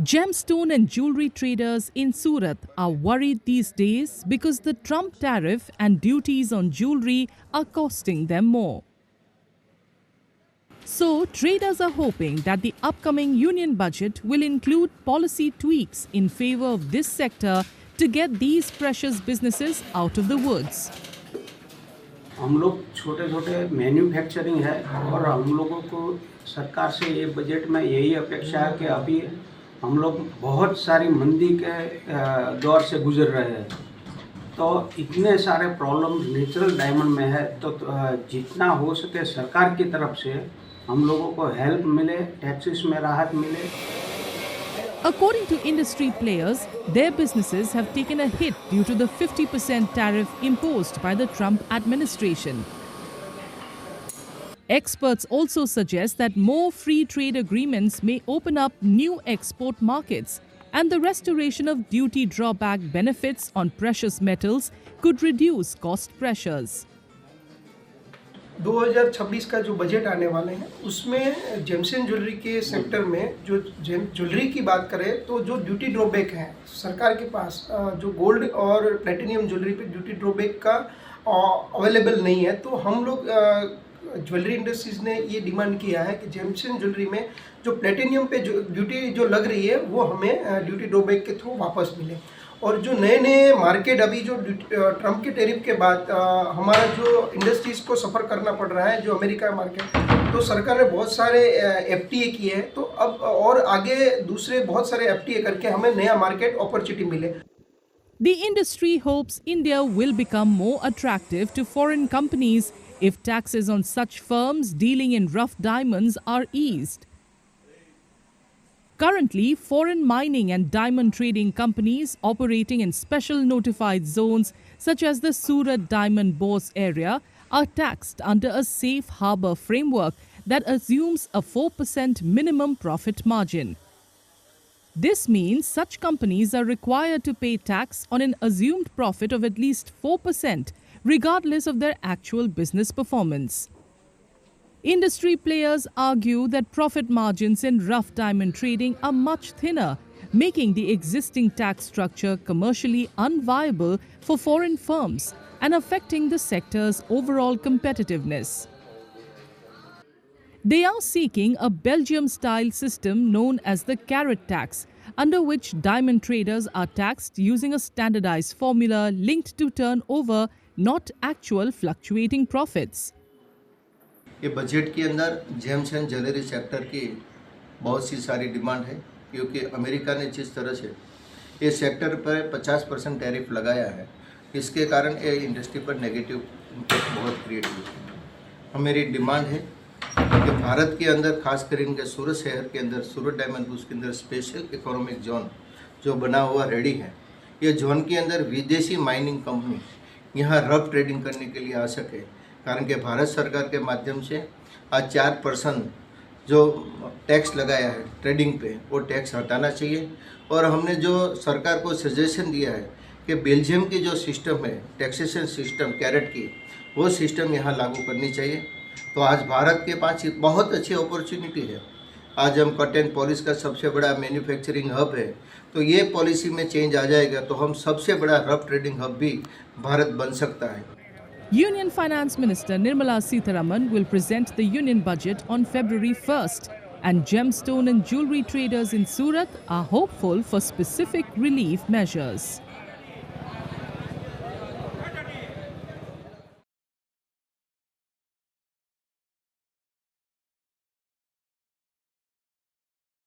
Gemstone and jewelry traders in Surat are worried these days because the Trump tariff and duties on jewelry are costing them more. So, traders are hoping that the upcoming union budget will include policy tweaks in favor of this sector to get these precious businesses out of the woods. हम लोग छोटे छोटे manufacturing है और हम लोगों को सरकार से ये बजट में यही अपेक्षा है कि अभी हम लोग बहुत सारी मंदी के दौर से गुजर रहे हैं, तो इतने सारे प्रॉब्लम नेचुरल डायमंड में है, तो जितना हो सके सरकार की तरफ से हम लोगों को हेल्प मिले, टैक्सेस में राहत मिले। According to industry players, their businesses have taken a hit due to the 50% tariff imposed by the Trump administration. Experts also suggest that more free trade agreements may open up new export markets, and the restoration of duty drawback benefits on precious metals could reduce cost pressures. 2026 का जो budget आने वाले हैं उसमें James and jewellery के sector में जो jewellery की बात करें तो जो ड्यूटी ड्रॉबैक है सरकार के पास, जो गोल्ड और प्लेटिनियम ज्वेलरी पे ड्यूटी ड्रॉबैक का अवेलेबल नहीं है, तो हम लोग ज्वेलरी इंडस्ट्रीज ने ये डिमांड किया है कि जेम्स एंड ज्वेलरी में जो प्लेटिनियम पे जो ड्यूटी जो लग रही है वो हमें ड्यूटी ड्रॉबैक के थ्रू वापस मिले। और जो नए नए मार्केट अभी जो ट्रम्प के टैरिफ के बाद हमारा जो इंडस्ट्रीज को सफ़र करना पड़ रहा है, जो अमेरिका मार्केट, तो सरकार ने बहुत सारे एफटीए किए हैं, तो अब और आगे दूसरे बहुत सारे एफटीए करके हमें नया मार्केट अपॉर्चुनिटी मिले। The industry hopes India will become more attractive to foreign companies if taxes on such firms dealing in rough diamonds are eased. Currently, foreign mining and diamond trading companies operating in special notified zones such as the Surat Diamond Bourse area are taxed under a safe harbour framework that assumes a 4% minimum profit margin. This means such companies are required to pay tax on an assumed profit of at least 4%, regardless of their actual business performance. Industry players argue that profit margins in rough diamond trading are much thinner, making the existing tax structure commercially unviable for foreign firms and affecting the sector's overall competitiveness. They are seeking a Belgium-style system known as the carrot tax, under which diamond traders are taxed using a standardized formula linked to turnover, not actual fluctuating profits. ये budget के अंदर James and jewellery sector की बहुत सी सारी demand है, क्योंकि America ने जिस तरह से ये सेक्टर पर 50% टैरिफ लगाया है, इसके कारण ये इंडस्ट्री पर नेगेटिव इम्पैक्ट बहुत क्रिएट हुई है। मेरी डिमांड है कि भारत के अंदर खास कर इनके सूरत शहर के अंदर, सूरत डायमंड हाउस के अंदर स्पेशल इकोनॉमिक जोन जो बना हुआ रेडी है, ये जोन के अंदर विदेशी माइनिंग कंपनी यहाँ रफ ट्रेडिंग करने के लिए आ सके, कारण कि भारत सरकार के माध्यम से आज 4% जो टैक्स लगाया है ट्रेडिंग पे, वो टैक्स हटाना चाहिए। और हमने जो सरकार को सजेशन दिया है कि बेल्जियम की जो सिस्टम है टैक्सेशन सिस्टम कैरेट की, वो सिस्टम यहाँ लागू करनी चाहिए। तो आज भारत के पास एक बहुत अच्छी अपॉर्चुनिटी है। आज हम कट एंड पॉलिश का सबसे बड़ा मैन्युफैक्चरिंग हब है, तो ये पॉलिसी में चेंज आ जाएगा तो हम सबसे बड़ा रफ ट्रेडिंग हब भी भारत बन सकता है। Union Finance Minister Nirmala Sitharaman will present the union budget on February 1st, and gemstone and jewelry traders in Surat are hopeful for specific relief measures.